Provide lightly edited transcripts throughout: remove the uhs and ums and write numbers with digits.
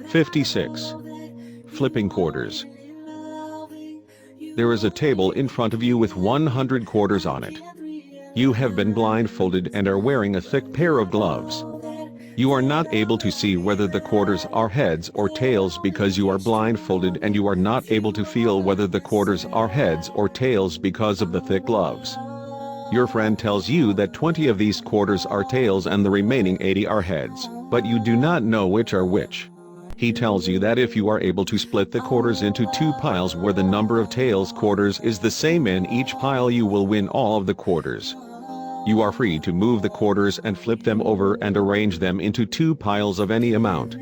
56. Flipping quarters. There is a table in front of you with 100 quarters on it. You have been blindfolded and are wearing a thick pair of gloves. You are not able to see whether the quarters are heads or tails because you are blindfolded, and you are not able to feel whether the quarters are heads or tails because of the thick gloves. Your friend tells you that 20 of these quarters are tails and the remaining 80 are heads, but you do not know which are which. He tells you that if you are able to split the quarters into two piles where the number of tails quarters is the same in each pile, you will win all of the quarters. You are free to move the quarters and flip them over and arrange them into two piles of any amount.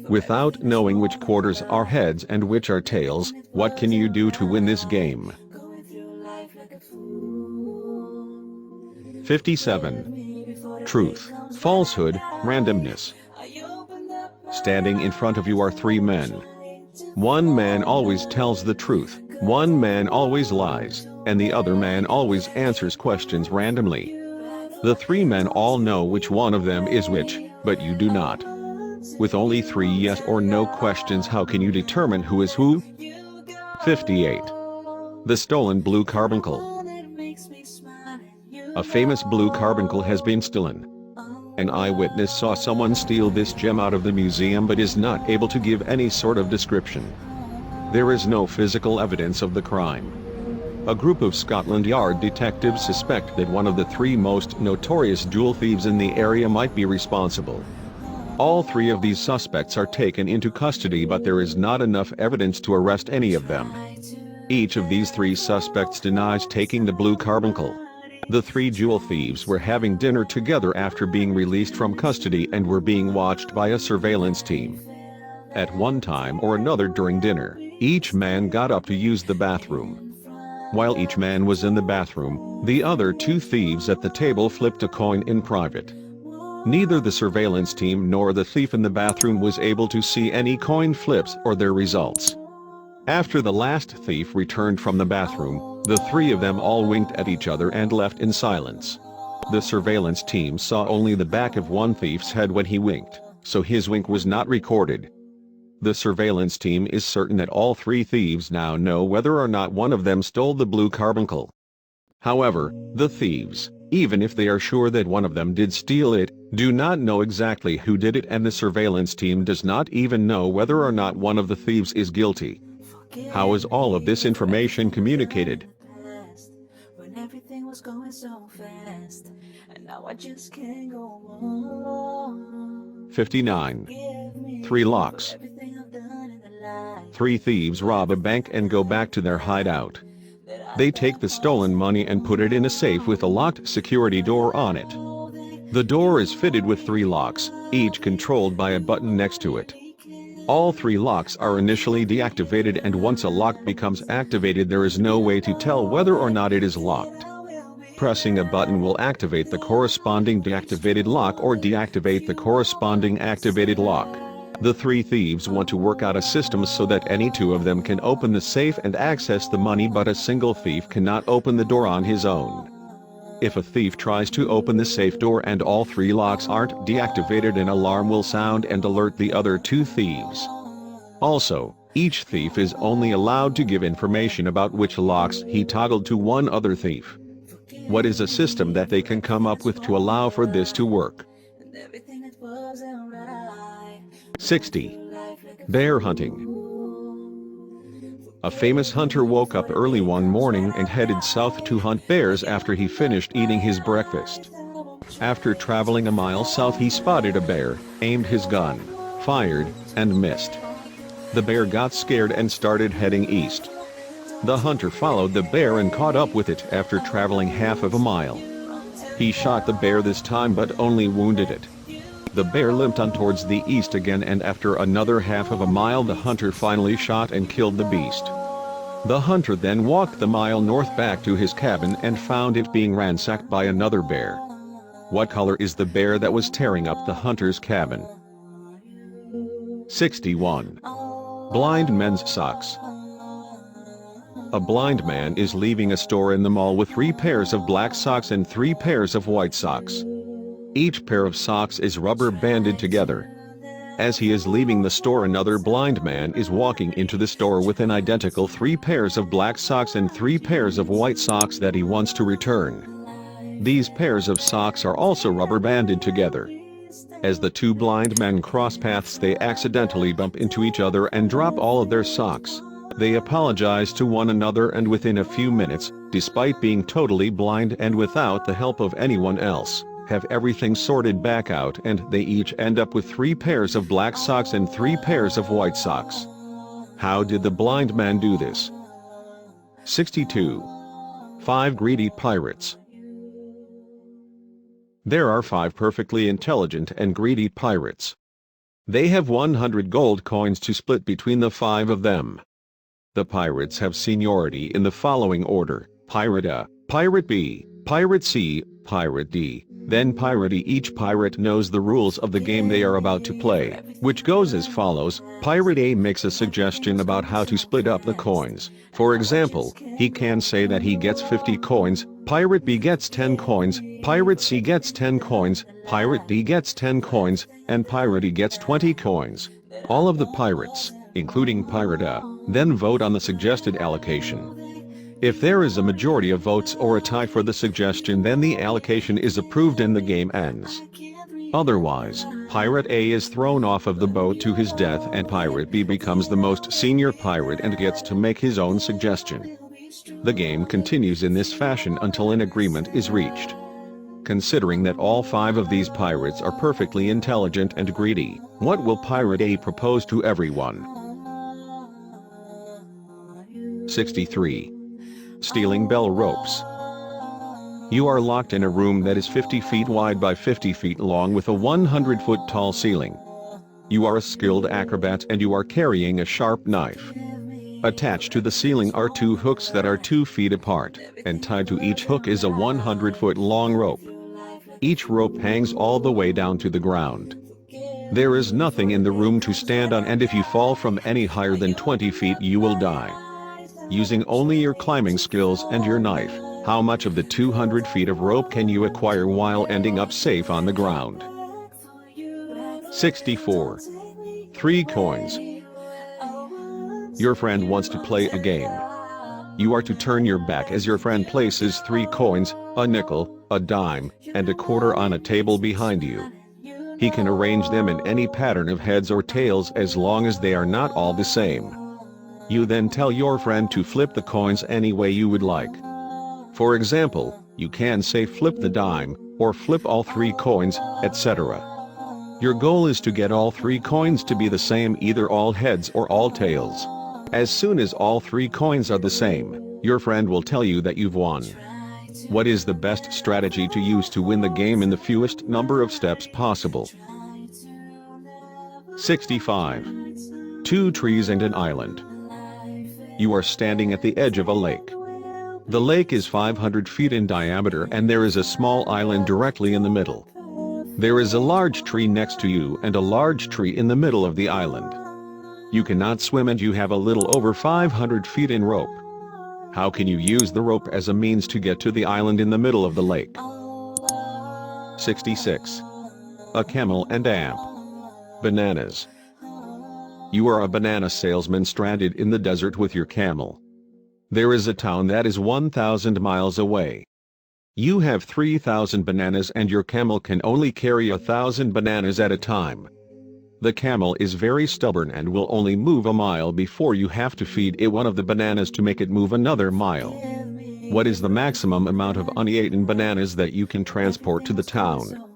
Without knowing which quarters are heads and which are tails, what can you do to win this game? 57. Truth, falsehood, randomness. Standing in front of you are three men. One man always tells the truth, one man always lies, and the other man always answers questions randomly. The three men all know which one of them is which, but you do not. With only 3 yes or no questions, how can you determine who is who? 58. The stolen blue carbuncle. A famous blue carbuncle has been stolen. An eyewitness saw someone steal this gem out of the museum but is not able to give any sort of description. There is no physical evidence of the crime. A group of Scotland Yard detectives suspect that one of the three most notorious jewel thieves in the area might be responsible. All three of these suspects are taken into custody, but there is not enough evidence to arrest any of them. Each of these three suspects denies taking the blue carbuncle. The three jewel thieves were having dinner together after being released from custody and were being watched by a surveillance team. At one time or another during dinner, each man got up to use the bathroom. While each man was in the bathroom, the other two thieves at the table flipped a coin in private. Neither the surveillance team nor the thief in the bathroom was able to see any coin flips or their results. After the last thief returned from the bathroom, the three of them all winked at each other and left in silence. The surveillance team saw only the back of one thief's head when he winked, so his wink was not recorded. The surveillance team is certain that all three thieves now know whether or not one of them stole the blue carbuncle. However, the thieves, even if they are sure that one of them did steal it, do not know exactly who did it, and the surveillance team does not even know whether or not one of the thieves is guilty. How is all of this information communicated? 59. Three locks. Three thieves rob a bank and go back to their hideout. They take the stolen money and put it in a safe with a locked security door on it. The door is fitted with 3 locks, each controlled by a button next to it. All 3 locks are initially deactivated, and once a lock becomes activated, there is no way to tell whether or not it is locked. Pressing a button will activate the corresponding deactivated lock or deactivate the corresponding activated lock. The 3 thieves want to work out a system so that any 2 of them can open the safe and access the money, but a single thief cannot open the door on his own. If a thief tries to open the safe door and all 3 locks aren't deactivated, an alarm will sound and alert the other 2 thieves. Also, each thief is only allowed to give information about which locks he toggled to one other thief. What is a system that they can come up with to allow for this to work? 60. Bear hunting. A famous hunter woke up early one morning and headed south to hunt bears after he finished eating his breakfast. After traveling a mile south, he spotted a bear, aimed his gun, fired, and missed. The bear got scared and started heading east. The hunter followed the bear and caught up with it after traveling half of a mile. He shot the bear this time but only wounded it. The bear limped on towards the east again, and after another half of a mile the hunter finally shot and killed the beast. The hunter then walked the mile north back to his cabin and found it being ransacked by another bear. What color is the bear that was tearing up the hunter's cabin? 61. Blind men's socks. A blind man is leaving a store in the mall with 3 pairs of black socks and 3 pairs of white socks. Each pair of socks is rubber banded together. As he is leaving the store, another blind man is walking into the store with an identical 3 pairs of black socks and 3 pairs of white socks that he wants to return. These pairs of socks are also rubber banded together. As the 2 blind men cross paths, they accidentally bump into each other and drop all of their socks. They apologize to one another, and within a few minutes, despite being totally blind and without the help of anyone else, have everything sorted back out, and they each end up with 3 pairs of black socks and 3 pairs of white socks. How did the blind man do this? 62. 5 greedy pirates. There are 5 perfectly intelligent and greedy pirates. They have 100 gold coins to split between the 5 of them. The pirates have seniority in the following order: Pirate A, Pirate B, Pirate C, Pirate D, then Pirate E. Each pirate knows the rules of the game they are about to play, which goes as follows. Pirate A makes a suggestion about how to split up the coins. For example, he can say that he gets 50 coins, Pirate B gets 10 coins, Pirate C gets 10 coins, Pirate D gets 10 coins, and Pirate E gets 20 coins. All of the pirates, including Pirate A, then vote on the suggested allocation. If there is a majority of votes or a tie for the suggestion, then the allocation is approved and the game ends. Otherwise, Pirate A is thrown off of the boat to his death, and Pirate B becomes the most senior pirate and gets to make his own suggestion. The game continues in this fashion until an agreement is reached. Considering that all 5 of these pirates are perfectly intelligent and greedy, what will Pirate A propose to everyone? 63. Stealing bell ropes. You are locked in a room that is 50 feet wide by 50 feet long with a 100-foot tall ceiling. You are a skilled acrobat and you are carrying a sharp knife. Attached to the ceiling are 2 hooks that are 2 feet apart, and tied to each hook is a 100-foot long rope. Each rope hangs all the way down to the ground. There is nothing in the room to stand on, and if you fall from any higher than 20 feet you will die. Using only your climbing skills and your knife, how much of the 200 feet of rope can you acquire while ending up safe on the ground? 64. 3 coins. Your friend wants to play a game. You are to turn your back as your friend places 3 coins, a nickel, a dime, and a quarter on a table behind you. He can arrange them in any pattern of heads or tails as long as they are not all the same. You then tell your friend to flip the coins any way you would like. For example, you can say flip the dime, or flip all 3 coins, etc. Your goal is to get all 3 coins to be the same, either all heads or all tails. As soon as all 3 coins are the same, your friend will tell you that you've won. What is the best strategy to use to win the game in the fewest number of steps possible? 65. 2 trees and an island. You are standing at the edge of a lake. The lake is 500 feet in diameter and there is a small island directly in the middle. There is a large tree next to you and a large tree in the middle of the island. You cannot swim and you have a little over 500 feet in rope. How can you use the rope as a means to get to the island in the middle of the lake? 66. A camel and amp. Bananas. You are a banana salesman stranded in the desert with your camel. There is a town that is 1,000 miles away. You have 3,000 bananas and your camel can only carry 1,000 bananas at a time. The camel is very stubborn and will only move a mile before you have to feed it one of the bananas to make it move another mile. What is the maximum amount of uneaten bananas that you can transport to the town?